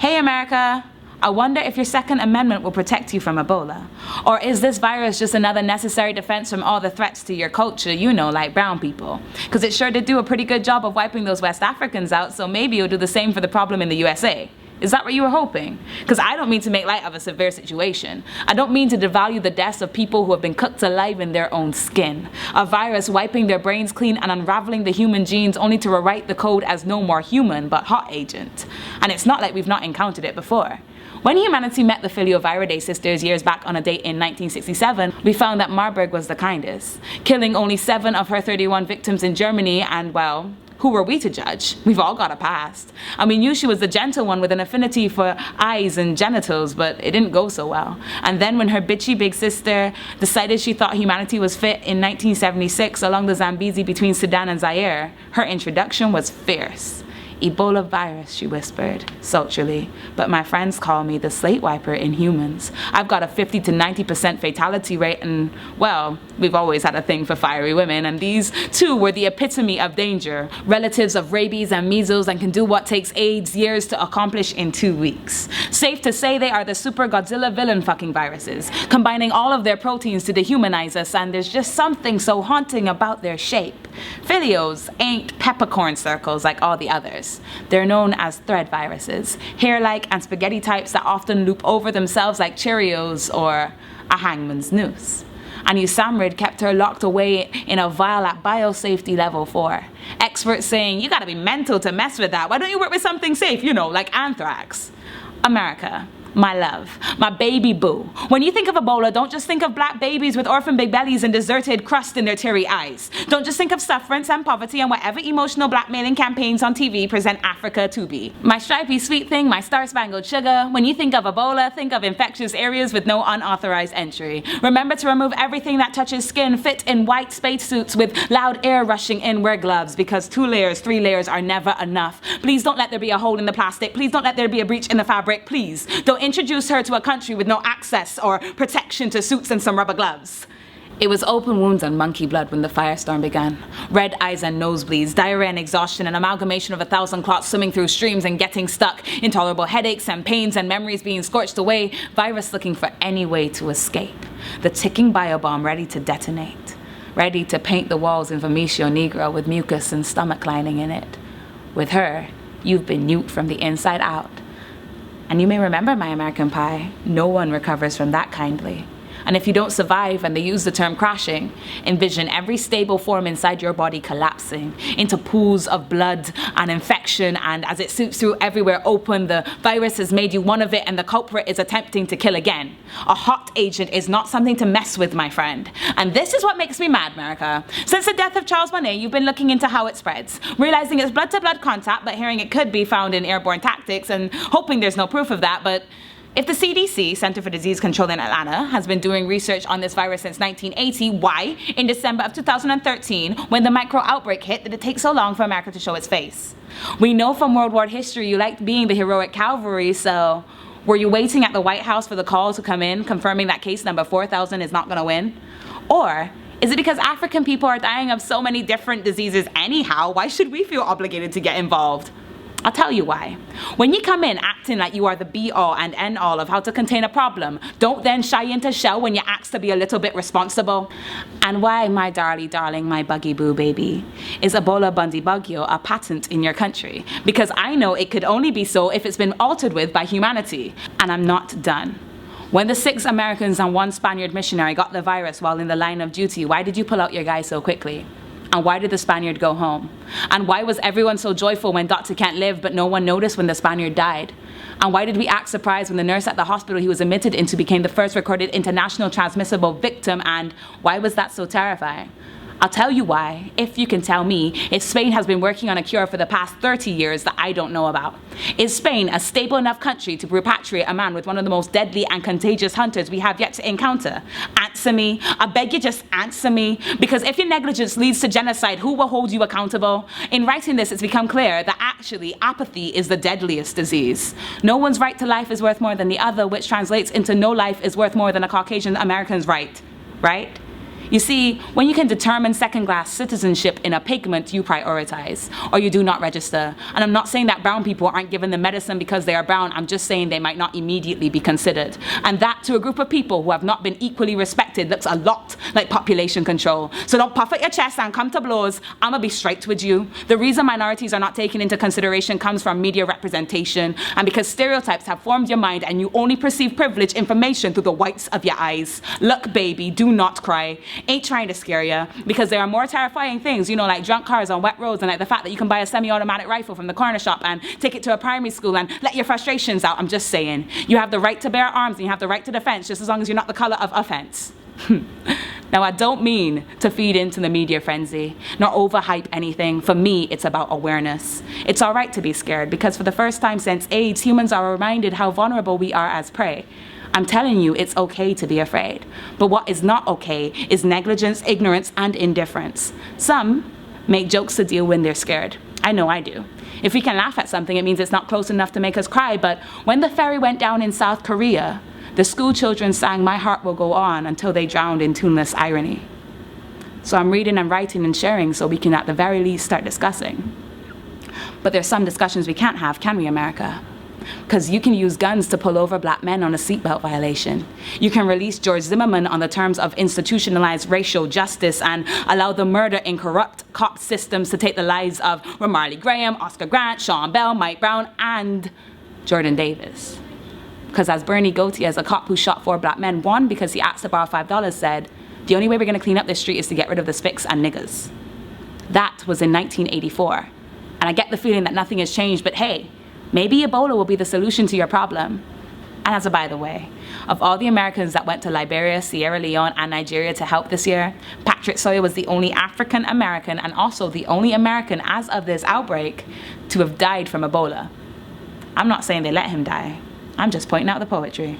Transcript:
Hey America, I wonder if your Second Amendment will protect you from Ebola. Or is this virus just another necessary defense from all the threats to your culture, you know, like brown people? Because it sure did do a pretty good job of wiping those West Africans out, so maybe it'll do the same for the problem in the USA. Is that what you were hoping? Because I don't mean to make light of a severe situation. I don't mean to devalue the deaths of people who have been cooked alive in their own skin. A virus wiping their brains clean and unraveling the human genes only to rewrite the code as no more human but hot agent. And it's not like we've not encountered it before. When humanity met the Filioviridis sisters years back on a date in 1967, we found that Marburg was the kindest, killing only 7 of her 31 victims in Germany, and well, who were we to judge? We've all got a past. And we knew she was the gentle one with an affinity for eyes and genitals, but it didn't go so well. And then when her bitchy big sister decided she thought humanity was fit in 1976 along the Zambezi between Sudan and Zaire, her introduction was fierce. Ebola virus, she whispered, sultrily, but my friends call me the slate wiper in humans. I've got a 50 to 90% fatality rate and, well, we've always had a thing for fiery women, and these two were the epitome of danger, relatives of rabies and measles, and can do what takes AIDS years to accomplish in 2 weeks. Safe to say they are the super Godzilla villain fucking viruses, combining all of their proteins to dehumanize us, and there's just something so haunting about their shape. Filios ain't peppercorn circles like all the others. They're known as thread viruses, hair-like and spaghetti types that often loop over themselves like Cheerios or a hangman's noose. And USAMRIID kept her locked away in a vial at biosafety level 4. Experts saying, you gotta be mental to mess with that. Why don't you work with something safe, you know, like anthrax? America, my love, my baby boo. When you think of Ebola, don't just think of black babies with orphan big bellies and deserted crust in their teary eyes. Don't just think of sufferance and poverty and whatever emotional blackmailing campaigns on TV present Africa to be. My stripy sweet thing, my star-spangled sugar. When you think of Ebola, think of infectious areas with no unauthorized entry. Remember to remove everything that touches skin, fit in white spacesuits with loud air rushing in, wear gloves, because 2 layers, 3 layers are never enough. Please don't let there be a hole in the plastic. Please don't let there be a breach in the fabric. Please don't introduce her to a country with no access or protection to suits and some rubber gloves. It was open wounds and monkey blood when the firestorm began. Red eyes and nosebleeds, diarrhea and exhaustion, an amalgamation of 1,000 clots swimming through streams and getting stuck, intolerable headaches and pains and memories being scorched away, virus looking for any way to escape. The ticking biobomb ready to detonate, ready to paint the walls in Vermicio Negro with mucus and stomach lining in it. With her, you've been nuked from the inside out. And you may remember, my American pie, no one recovers from that kindly. And if you don't survive, and they use the term crashing, envision every stable form inside your body collapsing into pools of blood and infection, and as it seeps through everywhere open, the virus has made you one of it and the culprit is attempting to kill again. A hot agent is not something to mess with, my friend. And this is what makes me mad, America. Since the death of Charles Bonnet, you've been looking into how it spreads, realizing it's blood-to-blood contact, but hearing it could be found in airborne tactics, and hoping there's no proof of that, but if the CDC, Center for Disease Control in Atlanta, has been doing research on this virus since 1980, why, in December of 2013, when the micro outbreak hit, did it take so long for America to show its face? We know from World War history you liked being the heroic cavalry, so were you waiting at the White House for the call to come in, confirming that case number 4,000 is not gonna win? Or is it because African people are dying of so many different diseases anyhow, why should we feel obligated to get involved? I'll tell you why. When you come in acting like you are the be-all and end-all of how to contain a problem, don't then shy into shell when you're asked to be a little bit responsible. And why, my darling, my buggy boo baby, is Ebola Bundy Bugyo a patent in your country? Because I know it could only be so if it's been altered with by humanity. And I'm not done. When the 6 Americans and 1 Spaniard missionary got the virus while in the line of duty, why did you pull out your guy so quickly? And why did the Spaniard go home? And why was everyone so joyful when Dr. Kent lived but no one noticed when the Spaniard died? And why did we act surprised when the nurse at the hospital he was admitted into became the first recorded international transmissible victim, and why was that so terrifying? I'll tell you why, if you can tell me, if Spain has been working on a cure for the past 30 years that I don't know about. Is Spain a stable enough country to repatriate a man with one of the most deadly and contagious hunters we have yet to encounter? Answer me. I beg you, just answer me. Because if your negligence leads to genocide, who will hold you accountable? In writing this, it's become clear that actually apathy is the deadliest disease. No one's right to life is worth more than the other, which translates into no life is worth more than a Caucasian American's right? You see, when you can determine second-class citizenship in a pigment, you prioritize, or you do not register. And I'm not saying that brown people aren't given the medicine because they are brown. I'm just saying they might not immediately be considered. And that, to a group of people who have not been equally respected, looks a lot like population control. So don't puff at your chest and come to blows. I'm gonna be straight with you. The reason minorities are not taken into consideration comes from media representation, and because stereotypes have formed your mind and you only perceive privileged information through the whites of your eyes. Look, baby, do not cry. Ain't trying to scare you, because there are more terrifying things, you know, like drunk cars on wet roads, and like the fact that you can buy a semi-automatic rifle from the corner shop and take it to a primary school and let your frustrations out. I'm just saying, you have the right to bear arms and you have the right to defense, just as long as you're not the color of offense. Now, I don't mean to feed into the media frenzy, nor overhype anything. For me, it's about awareness. It's all right to be scared, because for the first time since AIDS, humans are reminded how vulnerable we are as prey. I'm telling you, it's okay to be afraid. But what is not okay is negligence, ignorance, and indifference. Some make jokes to deal when they're scared. I know I do. If we can laugh at something, it means it's not close enough to make us cry. But when the ferry went down in South Korea, the school children sang "My Heart Will Go On" until they drowned in tuneless irony. So I'm reading and writing and sharing so we can at the very least start discussing. But there's some discussions we can't have, can we, America? Because you can use guns to pull over black men on a seatbelt violation. You can release George Zimmerman on the terms of institutionalized racial justice and allow the murder in corrupt cop systems to take the lives of Ramarley Graham, Oscar Grant, Sean Bell, Mike Brown, and Jordan Davis. Because as Bernie Gautier, a cop who shot 4 black men, one because he asked to borrow $5, said, "The only way we're going to clean up this street is to get rid of the spics and niggas." That was in 1984. And I get the feeling that nothing has changed, but hey, maybe Ebola will be the solution to your problem. And as a by the way, of all the Americans that went to Liberia, Sierra Leone, and Nigeria to help this year, Patrick Sawyer was the only African American and also the only American as of this outbreak to have died from Ebola. I'm not saying they let him die. I'm just pointing out the poetry.